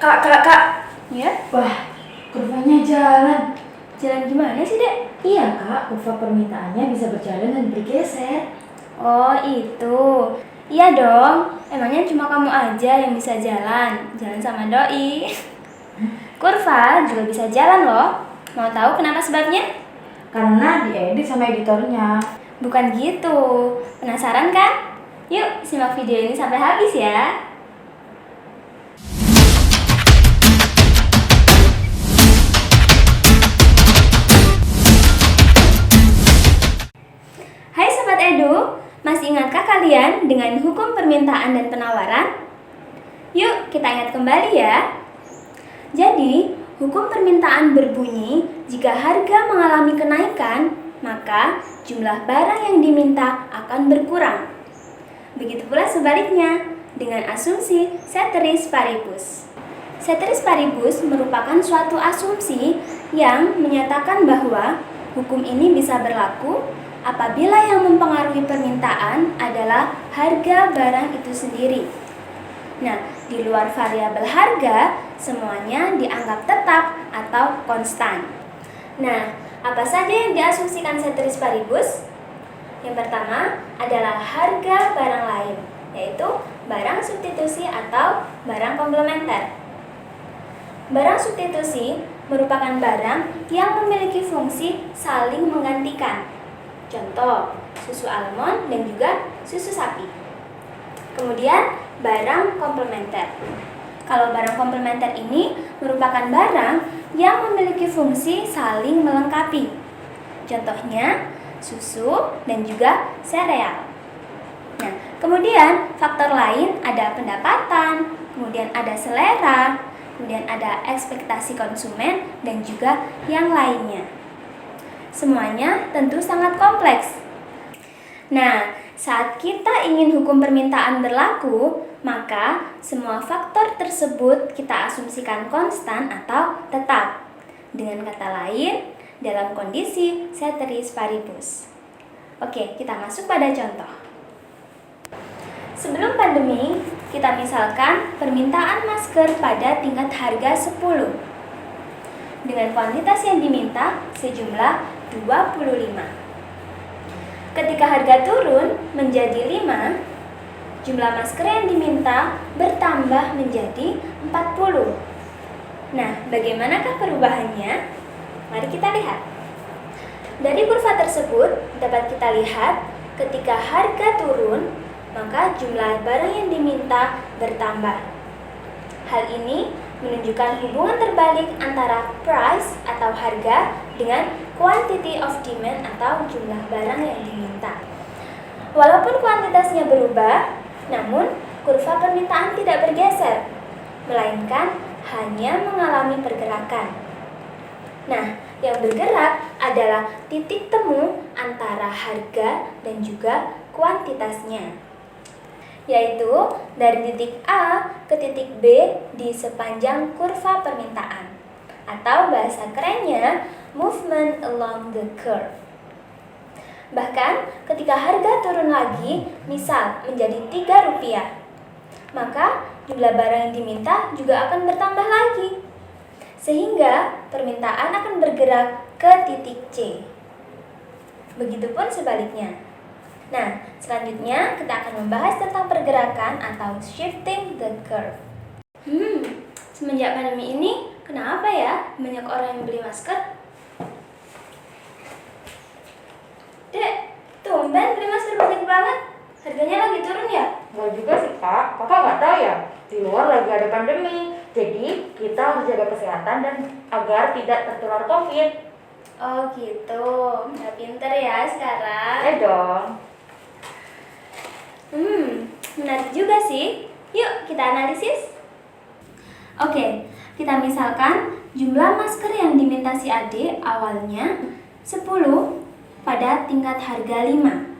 Kak. Ya? Wah, kurvanya jalan. Jalan gimana sih, Dek? Iya, Kak. Kurva permintaannya bisa berjalan dan bergeser. Oh, itu. Iya dong. Emangnya cuma kamu aja yang bisa jalan. Jalan sama doi. Kurva juga bisa jalan loh. Mau tahu kenapa sebabnya? Karena diedit sama editornya. Bukan gitu. Penasaran kan? Yuk, simak video ini sampai habis ya. Hai Sobat Edu, masih ingatkah kalian dengan hukum permintaan dan penawaran? Yuk, kita ingat kembali ya. Jadi, hukum permintaan berbunyi jika harga mengalami kenaikan, maka jumlah barang yang diminta akan berkurang. Begitu pula sebaliknya, dengan asumsi ceteris paribus. Ceteris paribus merupakan suatu asumsi yang menyatakan bahwa hukum ini bisa berlaku apabila yang mempengaruhi permintaan adalah harga barang itu sendiri. Nah, di luar variabel harga, semuanya dianggap tetap atau konstan. Nah, apa saja yang diasumsikan ceteris paribus? Yang pertama adalah harga barang lain, yaitu barang substitusi atau barang komplementer. Barang substitusi merupakan barang yang memiliki fungsi saling menggantikan. Contoh, susu almond dan juga susu sapi. Kemudian, barang komplementer. Kalau barang komplementer ini merupakan barang yang memiliki fungsi saling melengkapi. Contohnya, susu dan juga sereal. Nah, kemudian faktor lain ada pendapatan, kemudian ada selera, kemudian ada ekspektasi konsumen dan juga yang lainnya. Semuanya tentu sangat kompleks. Nah, saat kita ingin hukum permintaan berlaku, maka semua faktor tersebut kita asumsikan konstan atau tetap. Dengan kata lain, dalam kondisi ceteris paribus. Oke, kita masuk pada contoh. Sebelum pandemi, kita misalkan permintaan masker pada tingkat harga 10 dengan kuantitas yang diminta sejumlah 25. Ketika harga turun menjadi 5, jumlah masker yang diminta bertambah menjadi 40. Nah, bagaimanakah perubahannya? Mari kita lihat. Dari kurva tersebut dapat kita lihat ketika harga turun, maka jumlah barang yang diminta bertambah. Hal ini menunjukkan hubungan terbalik antara price atau harga dengan quantity of demand atau jumlah barang yang diminta. Walaupun kuantitasnya berubah, namun kurva permintaan tidak bergeser, melainkan hanya mengalami pergerakan. Nah, yang bergerak adalah titik temu antara harga dan juga kuantitasnya, yaitu dari titik A ke titik B di sepanjang kurva permintaan, atau bahasa kerennya movement along the curve. Bahkan ketika harga turun lagi, misal menjadi Rp3, maka jumlah barang yang diminta juga akan bertambah lagi, sehingga permintaan akan bergerak ke titik C. Begitupun sebaliknya. Nah, selanjutnya kita akan membahas tentang pergerakan atau shifting the curve. Semenjak pandemi ini, kenapa ya banyak orang yang beli masker? Dek, tumben beli masker banyak banget. Harganya lagi turun ya? Enggak juga sih, Kak. Kakak nggak tahu ya? Di luar lagi ada pandemi. Jadi, kita harus jaga kesehatan dan agar tidak tertular COVID. Oh gitu, udah pinter ya sekarang. Ya dong. Menarik juga sih. Yuk kita analisis. Oke, kita misalkan jumlah masker yang diminta si Ade awalnya 10 pada tingkat harga 5.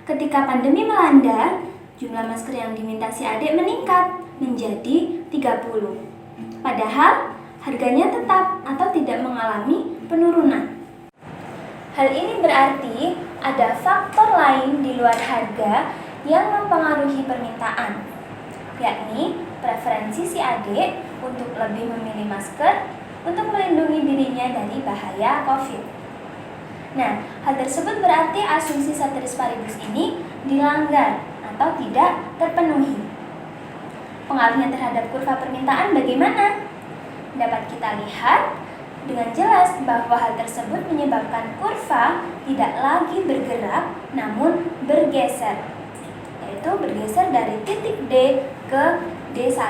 Ketika pandemi melanda, jumlah masker yang diminta si Ade meningkat menjadi 30. Padahal harganya tetap atau tidak mengalami penurunan. Hal ini berarti ada faktor lain di luar harga yang mempengaruhi permintaan, yakni preferensi si adik untuk lebih memilih masker untuk melindungi dirinya dari bahaya COVID. Nah, hal tersebut berarti asumsi ceteris paribus ini dilanggar atau tidak terpenuhi. Pengaruhnya terhadap kurva permintaan bagaimana? Dapat kita lihat dengan jelas bahwa hal tersebut menyebabkan kurva tidak lagi bergerak namun bergeser, yaitu bergeser dari titik D ke D1.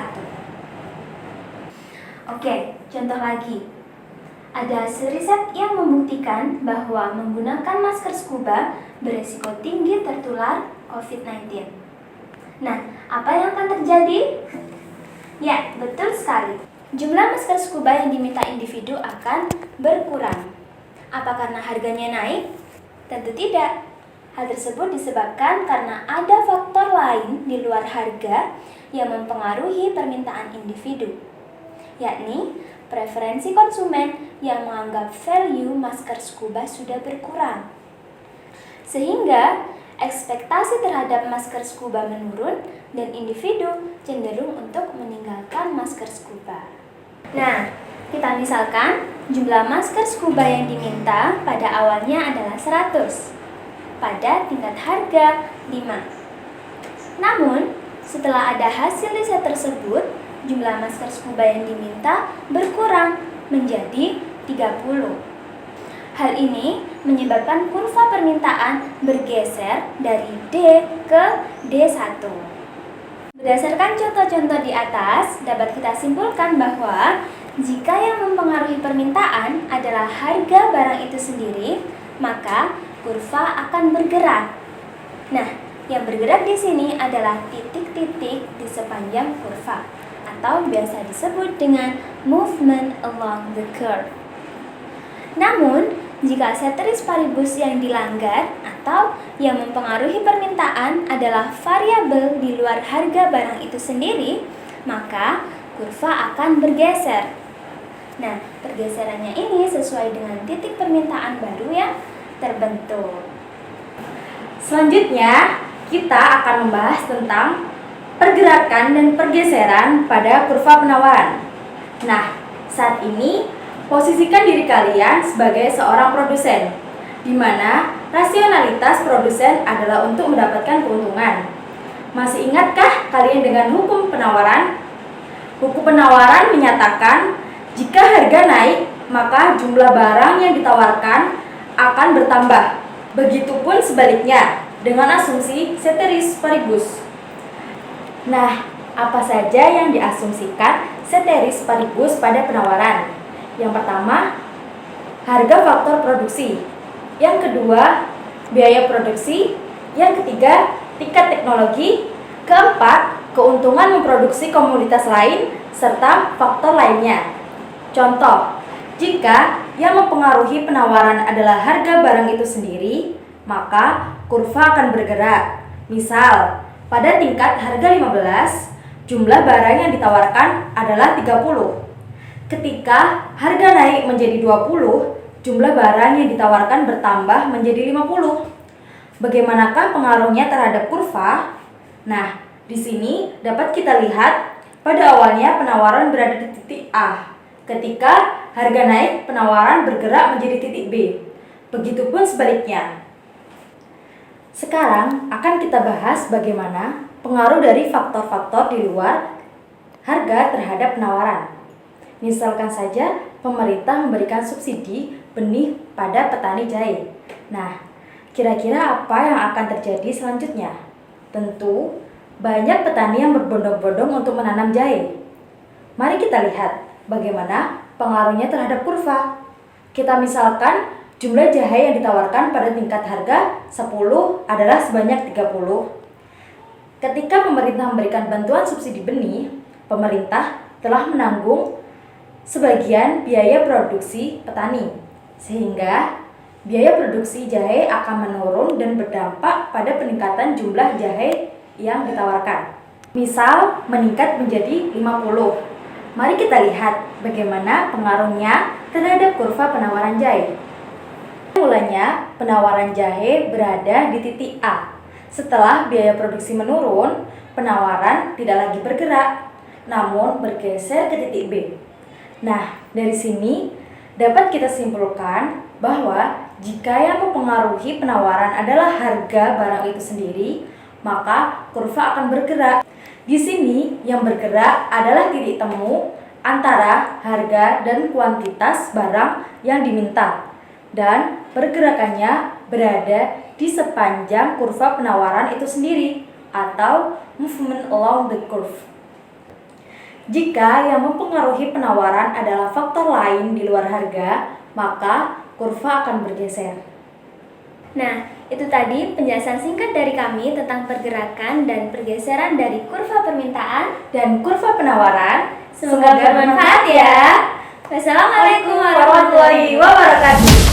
Oke, contoh lagi. Ada hasil riset yang membuktikan bahwa menggunakan masker scuba beresiko tinggi tertular COVID-19. Nah, apa yang akan terjadi? Ya, betul sekali. Jumlah masker scuba yang diminta individu akan berkurang. Apa karena harganya naik? Tentu tidak. Hal tersebut disebabkan karena ada faktor lain di luar harga yang mempengaruhi permintaan individu, yakni preferensi konsumen yang menganggap value masker scuba sudah berkurang. Sehingga ekspektasi terhadap masker scuba menurun dan individu cenderung untuk meninggalkan masker scuba. Nah, kita misalkan jumlah masker scuba yang diminta pada awalnya adalah 100 pada tingkat harga 5. Namun, setelah ada hasil riset tersebut, jumlah masker scuba yang diminta berkurang menjadi 30. Hal ini menyebabkan kurva permintaan bergeser dari D ke D1. Berdasarkan contoh-contoh di atas, dapat kita simpulkan bahwa jika yang mempengaruhi permintaan adalah harga barang itu sendiri, maka kurva akan bergerak. Nah, yang bergerak di sini adalah titik-titik di sepanjang kurva, atau biasa disebut dengan movement along the curve. Namun, jika ceteris paribus yang dilanggar atau yang mempengaruhi permintaan adalah variabel di luar harga barang itu sendiri, maka kurva akan bergeser. Nah, pergeserannya ini sesuai dengan titik permintaan baru yang terbentuk. Selanjutnya, kita akan membahas tentang pergerakan dan pergeseran pada kurva penawaran. Nah, saat ini posisikan diri kalian sebagai seorang produsen, di mana rasionalitas produsen adalah untuk mendapatkan keuntungan. Masih ingatkah kalian dengan hukum penawaran? Hukum penawaran menyatakan jika harga naik, maka jumlah barang yang ditawarkan akan bertambah. Begitupun sebaliknya dengan asumsi ceteris paribus. Nah, apa saja yang diasumsikan ceteris paribus pada penawaran? Yang pertama, harga faktor produksi. Yang kedua, biaya produksi. Yang ketiga, tingkat teknologi. Keempat, keuntungan memproduksi komoditas lain serta faktor lainnya. Contoh, jika yang mempengaruhi penawaran adalah harga barang itu sendiri, maka kurva akan bergerak. Misal, pada tingkat harga 15, jumlah barang yang ditawarkan adalah 30. Ketika harga naik menjadi 20, jumlah barang yang ditawarkan bertambah menjadi 50. Bagaimanakah pengaruhnya terhadap kurva? Nah, di sini dapat kita lihat pada awalnya penawaran berada di titik A. Ketika harga naik, penawaran bergerak menjadi titik B. Begitupun sebaliknya. Sekarang akan kita bahas bagaimana pengaruh dari faktor-faktor di luar harga terhadap penawaran. Misalkan saja pemerintah memberikan subsidi benih pada petani jahe. Nah, kira-kira apa yang akan terjadi selanjutnya? Tentu banyak petani yang berbondong-bondong untuk menanam jahe. Mari kita lihat bagaimana pengaruhnya terhadap kurva. Kita misalkan jumlah jahe yang ditawarkan pada tingkat harga 10 adalah sebanyak 30. Ketika pemerintah memberikan bantuan subsidi benih, pemerintah telah menanggung sebagian biaya produksi petani, sehingga biaya produksi jahe akan menurun dan berdampak pada peningkatan jumlah jahe yang ditawarkan. Misal meningkat menjadi 50. Mari kita lihat bagaimana pengaruhnya terhadap kurva penawaran jahe. Mulanya penawaran jahe berada di titik A. Setelah biaya produksi menurun, penawaran tidak lagi bergerak. namun bergeser ke titik B. Nah, dari sini dapat kita simpulkan bahwa jika yang mempengaruhi penawaran adalah harga barang itu sendiri, maka kurva akan bergerak. Di sini yang bergerak adalah titik temu antara harga dan kuantitas barang yang diminta, dan pergerakannya berada di sepanjang kurva penawaran itu sendiri atau movement along the curve. Jika yang mempengaruhi penawaran adalah faktor lain di luar harga, maka kurva akan bergeser. Nah, itu tadi penjelasan singkat dari kami tentang pergerakan dan pergeseran dari kurva permintaan Dan kurva penawaran, Semoga bermanfaat ya. Wassalamualaikum warahmatullahi wabarakatuh.